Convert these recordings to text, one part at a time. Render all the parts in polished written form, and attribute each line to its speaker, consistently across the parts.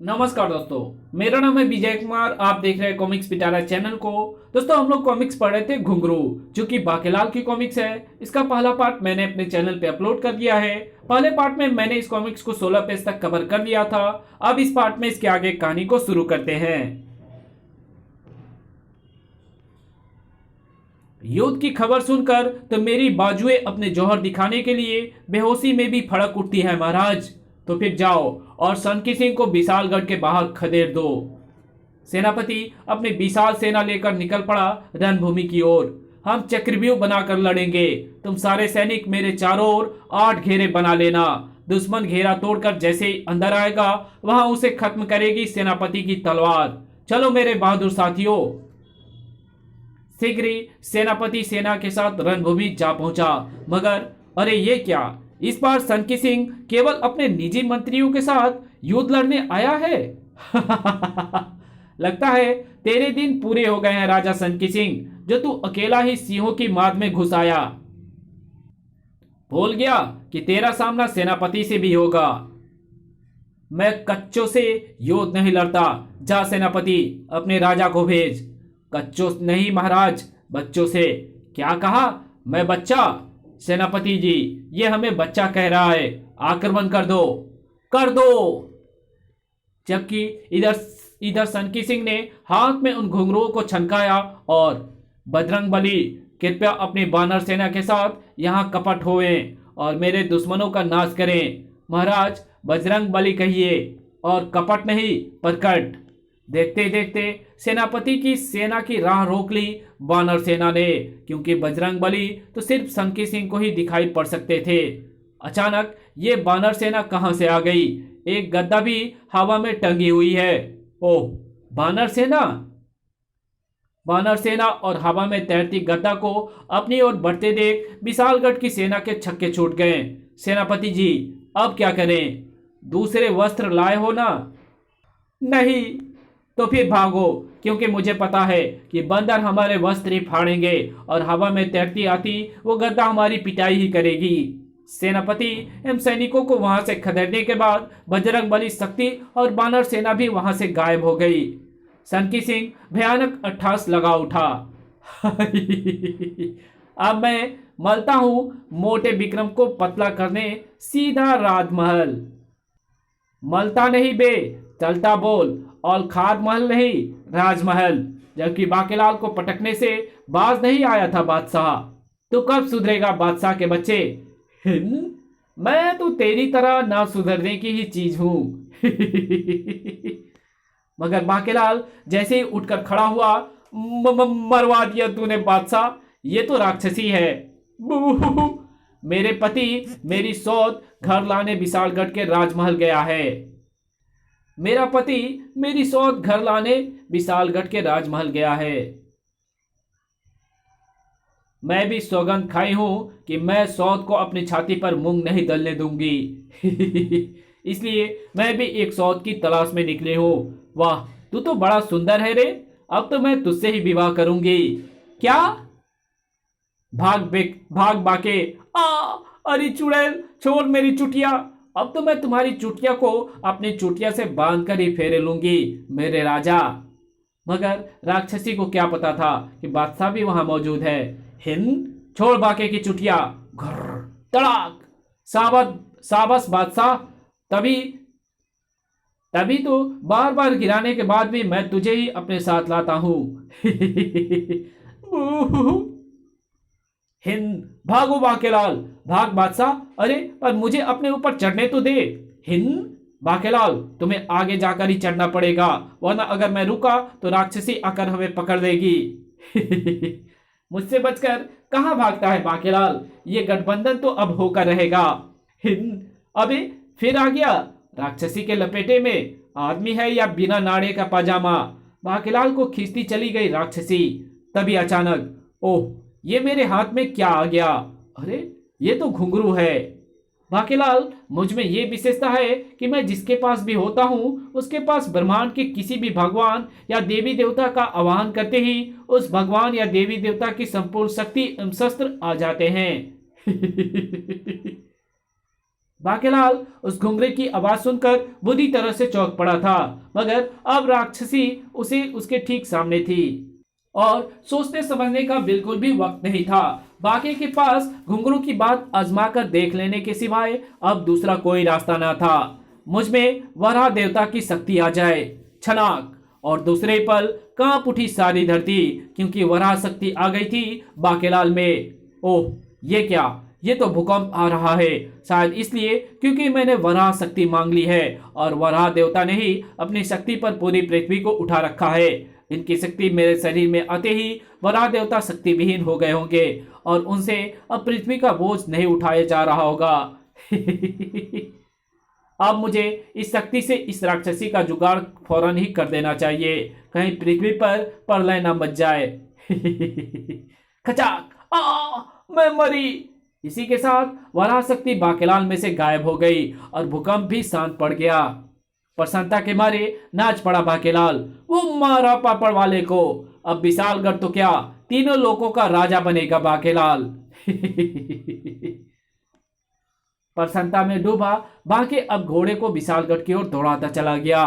Speaker 1: नमस्कार दोस्तों, मेरा नाम है विजय कुमार। आप देख रहे हैं कॉमिक्स पिटारा चैनल को। दोस्तों, हम लोग कॉमिक्स पढ़ रहे थे घुंगरू, जो कि बाकेलाल की कॉमिक्स है। इसका पहला पार्ट मैंने अपने चैनल पे अपलोड कर दिया है। पहले पार्ट में मैंने इस कॉमिक्स को 16 पेज तक कवर कर दिया था। अब इस पार्ट में इसके आगे कहानी को शुरू करते हैं। युद्ध की खबर सुनकर तो मेरी बाजुएं अपने जौहर दिखाने के लिए बेहोशी में भी फड़क उठती है महाराज। तो फिर जाओ और सनकी सिंह को विशालगढ़ के बाहर खदेड़ दो। सेनापति अपनी विशाल सेना लेकर निकल पड़ा रणभूमि की ओर। हम चक्रव्यूह बनाकर लड़ेंगे। तुम सारे सैनिक मेरे चारों ओर 8 घेरे बना लेना। दुश्मन घेरा तोड़कर जैसे ही अंदर आएगा, वहां उसे खत्म करेगी सेनापति की तलवार। चलो मेरे बहादुर साथियों। शीघ्र ही सेनापति सेना के साथ रणभूमि जा पहुंचा। मगर अरे ये क्या, इस बार सनकी सिंह केवल अपने निजी मंत्रियों के साथ युद्ध लड़ने आया है। लगता है तेरे दिन पूरे हो गए हैं राजा सनकी सिंह, जो तू अकेला ही सिंहों की माद में घुस आया। भूल गया कि तेरा सामना सेनापति से भी होगा। मैं कच्चों से युद्ध नहीं लड़ता। जा सेनापति, अपने राजा को भेज। कच्चों नहीं महाराज, बच्चों से। क्या कहा? मैं बच्चा? सेनापति जी, ये हमें बच्चा कह रहा है। आक्रमण कर दो, कर दो। जबकि इधर इधर सनकी सिंह ने हाथ में उन घुंघरुओं को छनकाया और बजरंग बली, कृपया अपनी बानर सेना के साथ यहाँ कपट होए और मेरे दुश्मनों का नाश करें। महाराज, बजरंग बली कहिए और कपट नहीं, प्रकट। देखते देखते सेनापति की सेना की राह रोक ली वानर सेना ने, क्योंकि बजरंग बली तो सिर्फ सनकी सिंह को ही दिखाई पड़ सकते थे। अचानक ये वानर सेना कहां से आ गई? एक गद्दा भी हवा में टंगी हुई है। ओह, वानर सेना! वानर सेना और हवा में तैरती गद्दा को अपनी ओर बढ़ते देख विशालगढ़ की सेना के छक्के छूट गए। सेनापति जी, अब क्या करें? दूसरे वस्त्र लाए हो ना? नहीं। तो फिर भागो, क्योंकि मुझे पता है कि बंदर हमारे वस्त्र ही फाड़ेंगे और हवा में तैरती आती वो गद्दा हमारी पिटाई ही करेगी। सेनापति एवं सैनिकों को वहां से खदेड़ने के बाद बजरंग बली शक्ति और बानर सेना भी वहां से गायब हो गई। सनकी सिंह भयानक अट्ठास लगा उठा। अब मैं मलता हूं मोटे विक्रम को पतला करने सीधा राजमहल। मलता नहीं बे, चलता बोल। और खाद महल नहीं, राजमहल। जबकि बाकेलाल को पटकने से बाज नहीं आया था बादशाह। तू कब सुधरेगा बादशाह के बच्चे? मैं तो तेरी तरह ना सुधरने की ही चीज हूं। मगर बाकेलाल जैसे ही उठकर खड़ा हुआ, मरवा दिया तूने बादशाह, ये तो राक्षसी है। मेरे पति मेरी सौत घर लाने विशालगढ़ के राजमहल गया है। मेरा पति मेरी सौत घर लाने विशालगढ़ के राजमहल गया है। मैं भी सौगंध खाई हूं कि मैं सौत को अपनी छाती पर मूंग नहीं दलने दूंगी। इसलिए मैं भी एक सौत की तलाश में निकले हूं। वाह, तू तो बड़ा सुंदर है रे। अब तो मैं तुझसे ही विवाह करूंगी। क्या? भाग बाके। आ अरे चुड़ैल, छोड़ मेरी चुटिया। अब तो मैं तुम्हारी चुटिया को अपनी चुटिया से बांध कर ही फेरे लूंगी मेरे राजा। मगर राक्षसी को क्या पता था कि बादशाह भी वहां मौजूद है। हिंद, छोड़ बाके की चुटिया। घर्र, तड़ाक। साबस बादशाह। तभी तभी तो बार बार गिराने के बाद भी मैं तुझे ही अपने साथ लाता हूं। हिंद, भागो बाकेलाल, भाग बादशाह। अरे पर मुझे अपने ऊपर चढ़ने तो दे। हिंद, बाकेलाल, तुम्हें आगे जाकर ही चढ़ना पड़ेगा, वरना अगर मैं रुका तो राक्षसी आकर हमें पकड़ लेगी। मुझसे बचकर कहां भागता है बाकेलाल? ये गठबंधन तो अब होकर रहेगा। हिंद, अबे फिर आ गया। राक्षसी के लपेटे में आदमी है या बिना नाड़े का पाजामा? बाकेलाल को खींचती चली गई राक्षसी। तभी अचानक, ओह, ये मेरे हाथ में क्या आ गया? अरे ये तो घुंघरू है। बाकेलाल, मुझ में ये विशेषता है कि मैं जिसके पास भी होता हूँ उसके पास ब्रह्मांड के किसी भी भगवान या देवी देवता का आवाहन करते ही उस भगवान या देवी देवता की संपूर्ण शक्ति एवं शस्त्र आ जाते हैं। बाकेलाल उस घुंघरे की आवाज सुनकर बुरी तरह से चौंक पड़ा था, मगर अब राक्षसी उसे उसके ठीक सामने थी और सोचने समझने का बिल्कुल भी वक्त नहीं था। बाकी के पास घुंघरू की बात आजमा कर देख लेने के सिवाय अब दूसरा कोई रास्ता ना था। मुझ में वराह देवता की शक्ति आ जाए, छनाक, और दूसरे पल कांप उठी सारी धरती, क्योंकि वराह शक्ति आ गई थी बाकेलाल में। ओह, ये क्या? ये तो भूकंप आ रहा है, शायद इसलिए क्योंकि मैंने वराह शक्ति मांग ली है और वराह देवता ने ही अपनी शक्ति पर पूरी पृथ्वी को उठा रखा है। इनकी शक्ति मेरे शरीर में आते ही वराह देवता शक्ति विहीन हो गए होंगे और उनसे अब पृथ्वी का बोझ नहीं उठाया जा रहा होगा। अब मुझे इस शक्ति से इस राक्षसी का जुगाड़ फौरन ही कर देना चाहिए, कहीं पृथ्वी पर प्रलय न मच जाए। खचाक! मैं मरी! इसी के साथ वराह शक्ति बाकेलाल में से गायब हो गई और भूकंप भी शांत पड़ गया। प्रसन्नता के मारे नाच पड़ा बाकेलाल। वो मारा पापड़ वाले को! अब विशालगढ़ तो क्या, तीनों लोगों का राजा बनेगा बाकेलाल। प्रसन्नता में डूबा बाके अब घोड़े को विशालगढ़ की ओर दौड़ाता चला गया।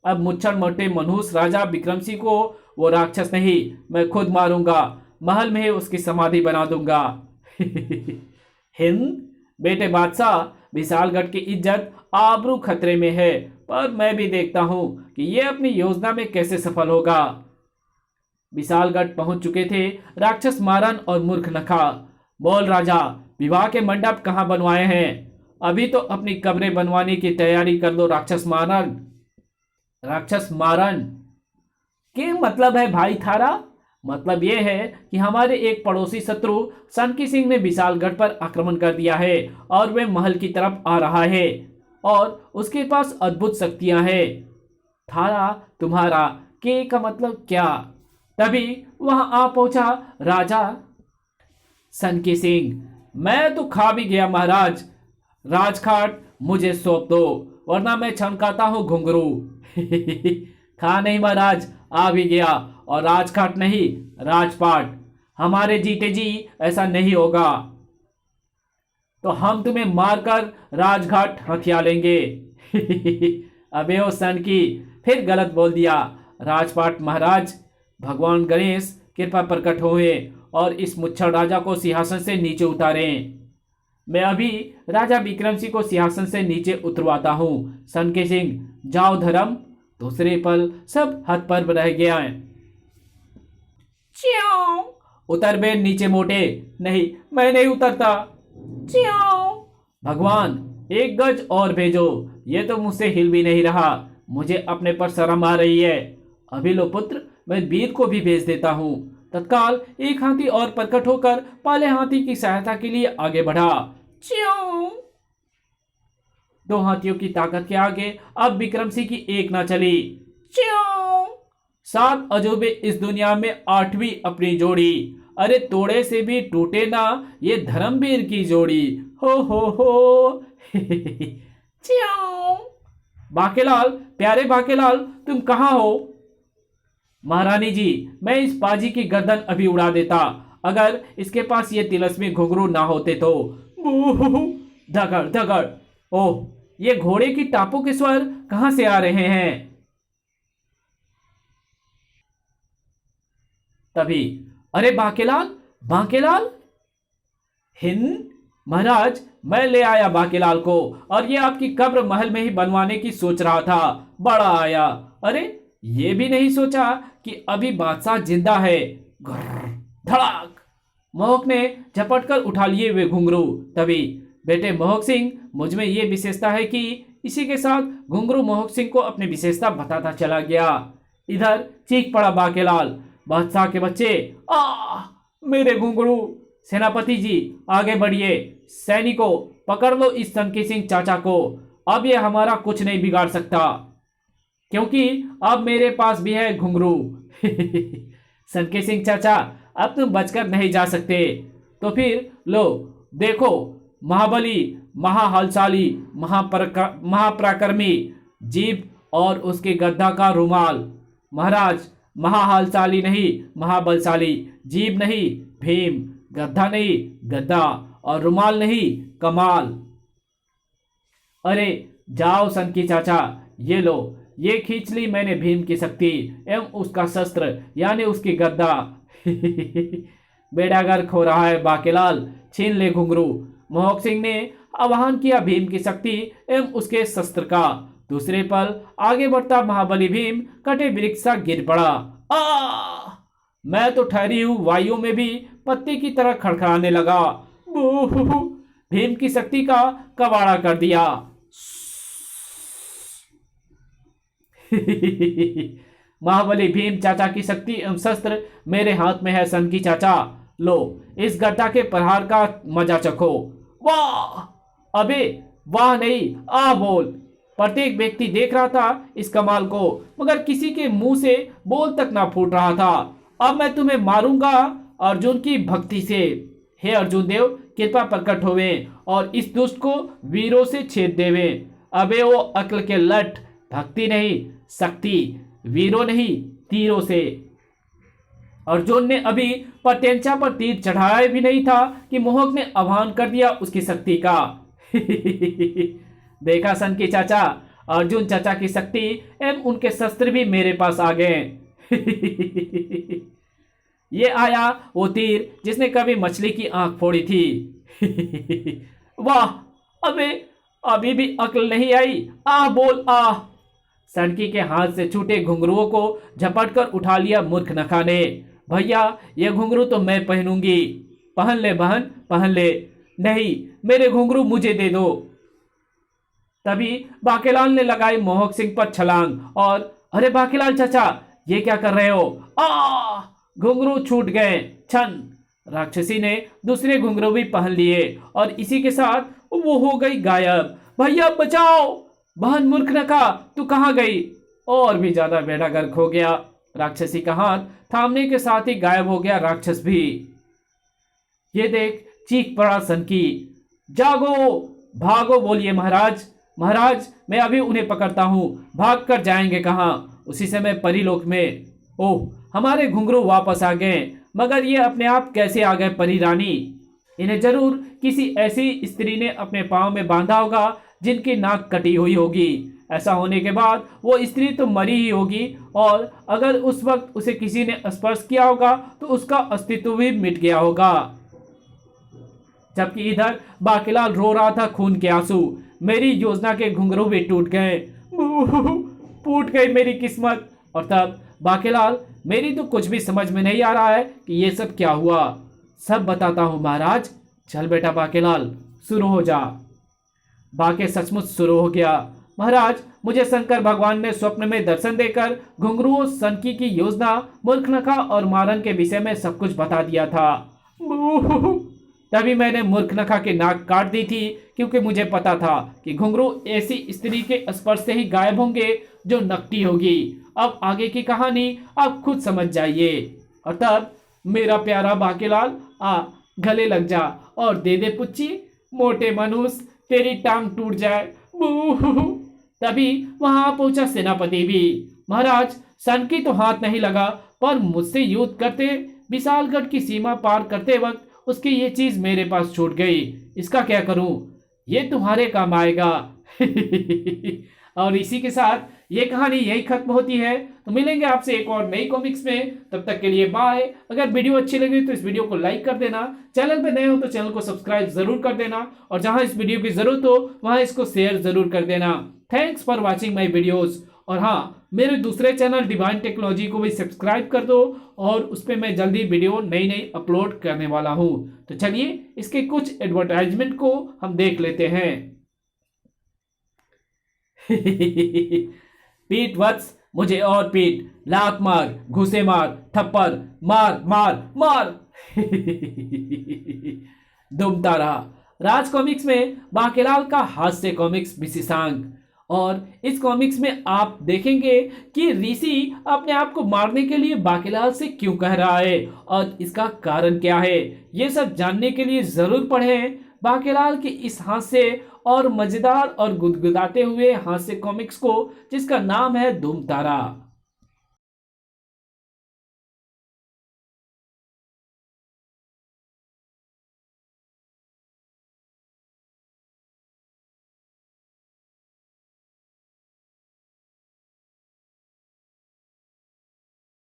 Speaker 1: अब मुच्छर मोटे मनहूस राजा विक्रम सिंह को वो राक्षस नहीं, मैं खुद मारूंगा, महल में ही उसकी समाधि बना दूंगा। हिंद बेटे बादशाह, विशालगढ़ की इज्जत आबरू खतरे में है, पर मैं भी देखता हूं कि ये अपनी योजना में कैसे सफल होगा। विशालगढ़ पहुंच चुके थे राक्षस मारन और मूर्ख नखा। बोल राजा, विवाह के मंडप कहां बनवाए हैं? अभी तो अपनी कब्रें बनवाने की तैयारी कर लो राक्षस मारन। राक्षस मारन क्या मतलब है भाई थारा? मतलब यह है कि हमारे एक पड़ोसी शत्रु सनकी सिंह ने विशालगढ़ पर आक्रमण कर दिया है और वह महल की तरफ आ रहा है और उसके पास अद्भुत शक्तियां हैं। थारा तुम्हारा के का मतलब क्या? तभी वहां आ पहुंचा राजा सनकी सिंह। मैं तो खा भी गया महाराज, राजखाट मुझे सौंप दो वरना मैं छनकाता हूं घुंघरू। खा नहीं महाराज, आ भी गया, और राजखाट नहीं राजपाट। हमारे जीते जी ऐसा नहीं होगा, तो हम तुम्हें मारकर राजघाट हथिया लेंगे। अबे ओ सन की, फिर गलत बोल दिया। राजपाट महाराज, भगवान गणेश कृपा प्रकट हुए और इस मुच्छर राजा को सिंहासन से नीचे उतारें। मैं अभी राजा विक्रम सिंह को सिंहासन से नीचे उतरवाता हूं। सनकी सिंह जाओ धर्म। दूसरे पल सब हतप्रभ रह गया। च्याओ! उतर बे नीचे मोटे। नहीं, मैं नहीं उतरता। च्याओ! भगवान एक गज और भेजो, ये तो मुझसे हिल भी नहीं रहा। मुझे अपने पर शर्म आ रही है। अभी लो पुत्र, मैं वीर को भी भेज देता हूँ। तत्काल एक हाथी और प्रकट होकर पहले हाथी की सहायता के लिए आगे बढ़ा। च्याओ! दो हाथियों की ताकत के आगे अब विक्रम सिंह की एक ना चली। च्याओ! 7 अजूबे इस दुनिया में 8वीं अपनी जोड़ी। अरे तोड़े से भी टूटे ना ये धर्मवीर की जोड़ी। हो। च्याओ! बाकेलाल, प्यारे बाकेलाल, तुम कहाँ हो? महारानी जी, मैं इस पाजी की गर्दन अभी उड़ा देता अगर इसके पास ये तिलस्मी घुंघरू ना होते तो। धगड़ धगड़। ओह, ये घोड़े की टापों के स्वर कहां से आ रहे हैं? तभी, अरे बाकेलाल, बाकेलाल! हिंद महाराज, मैं ले आया बाकेलाल को और ये आपकी कब्र महल में ही बनवाने की सोच रहा था। बड़ा आया। अरे ये भी नहीं सोचा कि अभी बादशाह जिंदा है। धड़ाक! मोहक ने झपट कर उठा लिए वे घुंघरू। तभी बेटे मोहक सिंह, मुझ में ये विशेषता है कि इसी के साथ घुंघरू मोहक सिंह को अपनी विशेषता बताता चला गया। इधर चीख पड़ा बाकेलाल, बादशाह के बच्चे, मेरे घुंघरू! सेनापति जी आगे बढ़िए, सैनिकों पकड़ लो इस सनकी सिंह चाचा को। अब ये हमारा कुछ नहीं बिगाड़ सकता, क्योंकि अब मेरे पास भी है घुंघरू। सनकी सिंह चाचा, अब तुम बचकर नहीं जा सकते। तो फिर लो देखो, महाबली, महाहलशाली, महापराक्रमी जीभ और उसके गद्दा का रुमाल। महाराज, महाहलशाली नहीं महाबलशाली, जीभ नहीं भीम, गद्दा नहीं गद्दा, और रुमाल नहीं कमाल। अरे जाओ सनकी चाचा, ये लो, ये खींच ली मैंने भीम की शक्ति एवं उसका शस्त्र यानी उसकी गद्दा। बेड़ागर खो रहा है बाकेलाल, छीन ले घुंघरू। मोहक सिंह ने आह्वान किया भीम की शक्ति एवं उसके शस्त्र का। दूसरे पल आगे बढ़ता महाबली भीम कटे वृक्ष सा गिर पड़ा। आ! मैं तो ठहरी हूं वायु में भी पत्ते की तरह खड़खड़ाने लगा। बूहू! भीम की शक्ति का कबाड़ा कर दिया। महाबली भीम चाचा की शक्ति एवं शस्त्र मेरे हाथ में है सनकी चाचा। लो, इस गड्ढा के प्रहार का मजा चखो। वाह! अबे वाह नहीं, आ बोल। प्रत्येक व्यक्ति देख रहा था इस कमाल को, मगर किसी के मुंह से बोल तक ना फूट रहा था। अब मैं तुम्हें मारूंगा अर्जुन की भक्ति से। हे अर्जुन देव, कृपा प्रकट होवे और इस दुष्ट को वीरों से छेद देवे। अबे वो अक्ल के लठ, भक्ति नहीं शक्ति, वीरों नहीं तीरों से। अर्जुन ने अभी प्रत्यंचा पर तीर चढ़ाया भी नहीं था कि मोहक ने आह्वान कर दिया उसकी शक्ति का। देखा सनकी चाचा, अर्जुन चाचा की शक्ति एवं उनके शस्त्र भी मेरे पास आ गए। ये आया वो तीर जिसने कभी मछली की आंख फोड़ी थी। वाह! अबे अभी भी अक्ल नहीं आई। आ बोल आ। सनकी के हाथ से छूटे घुंघरुओं को झपट कर उठा लिया मूर्ख नखा ने। भैया, ये घुंघरू तो मैं पहनूंगी। पहन ले बहन, पहन ले। नहीं, मेरे घुंघरू मुझे दे दो। तभी बाकेलाल ने लगाई मोहक सिंह पर छलांग और अरे बाकेलाल चाचा, ये क्या कर रहे हो? आ! घुंघरू छूट गए। छन! राक्षसी ने दूसरे घुंघरू भी पहन लिए और इसी के साथ वो हो गई गायब। भैया बचाओ! बहन मूर्ख नखा, तू कहाँ गई? और भी ज्यादा बेड़ा गर्क हो गया। राक्षसी का हाथ थामने के साथ ही गायब हो गया राक्षस भी। ये देख चीख पड़ा सनकी। जागो, भागो, बोलिए महाराज। महाराज, मैं अभी उन्हें पकड़ता हूं। भाग कर जाएंगे कहां? उसी समय परीलोक में। ओह, हमारे घुंघरू वापस आ गए, मगर ये अपने आप कैसे आ गए परी रानी? इन्हें जरूर किसी ऐसी स्त्री ने अपने पांव में बांधा होगा जिनकी नाक कटी हुई होगी। ऐसा होने के बाद वो स्त्री तो मरी ही होगी और अगर उस वक्त उसे किसी ने स्पर्श किया होगा तो उसका अस्तित्व भी मिट गया होगा। जबकि इधर बाकेलाल रो रहा था खून के आंसू। मेरी योजना के घुंघरू भी टूट गए। फूट गई मेरी किस्मत। और तब बाकेलाल, मेरी तो कुछ भी समझ में नहीं आ रहा है कि ये सब क्या हुआ। सब बताता हूं महाराज। चल बेटा बाकेलाल, शुरू हो जा। बाके सचमुच शुरू हो गया। महाराज, मुझे शंकर भगवान ने स्वप्न में दर्शन देकर घुंघरुओं, सनकी की योजना, मूर्खनखा और मारन के विषय में सब कुछ बता दिया था। तभी मैंने मूर्खनखा की नाक काट दी थी, क्योंकि मुझे पता था कि घुंघरू ऐसी स्त्री के स्पर्श से ही गायब होंगे जो नकटी होगी। अब आगे की कहानी आप खुद समझ जाइए। और तब मेरा प्यारा बाकेलाल, आ गले लग जा और दे दे पुच्ची, मोटे मनुष्य, तेरी टांग टूट जाए। तभी वहां पहुंचा सेनापति भी। महाराज, सनकी तो हाथ नहीं लगा, पर मुझसे युद्ध करते विशालगढ़ की सीमा पार करते वक्त उसकी ये चीज मेरे पास छूट गई। इसका क्या करूं? ये तुम्हारे काम आएगा। और इसी के साथ ये कहानी यही खत्म होती है। तो मिलेंगे आपसे एक और नई कॉमिक्स में। तब तक के लिए बाय। अगर वीडियो अच्छी लगी तो इस वीडियो को लाइक कर देना। चैनल पे नए हो तो चैनल को सब्सक्राइब जरूर कर देना और जहां इस वीडियो की जरूरत हो वहां इसको शेयर जरूर कर देना। Thanks for watching my videos. और हाँ, मेरे दूसरे चैनल डिवाइन टेक्नोलॉजी को भी सब्सक्राइब कर दो और उस पर मैं जल्दी वीडियो नई नई अपलोड करने वाला हूँ। तो चलिए इसके कुछ एडवर्टाइजमेंट को हम देख लेते हैं। पीट वत्स, मुझे और पीट, लात मार, घुसे मार, थप्पड़ मार मार मार। दुमता रहा। राज कॉमिक्स में बाकेलाल का हास्य कॉमिक्स विशेषांक। और इस कॉमिक्स में आप देखेंगे कि ऋषि अपने आप को मारने के लिए बाकेलाल से क्यों कह रहा है और इसका कारण क्या है। ये सब जानने के लिए जरूर पढ़ें बाकेलाल के इस हास्य और मजेदार और गुदगुदाते हुए हास्य कॉमिक्स को, जिसका नाम है धूम तारा।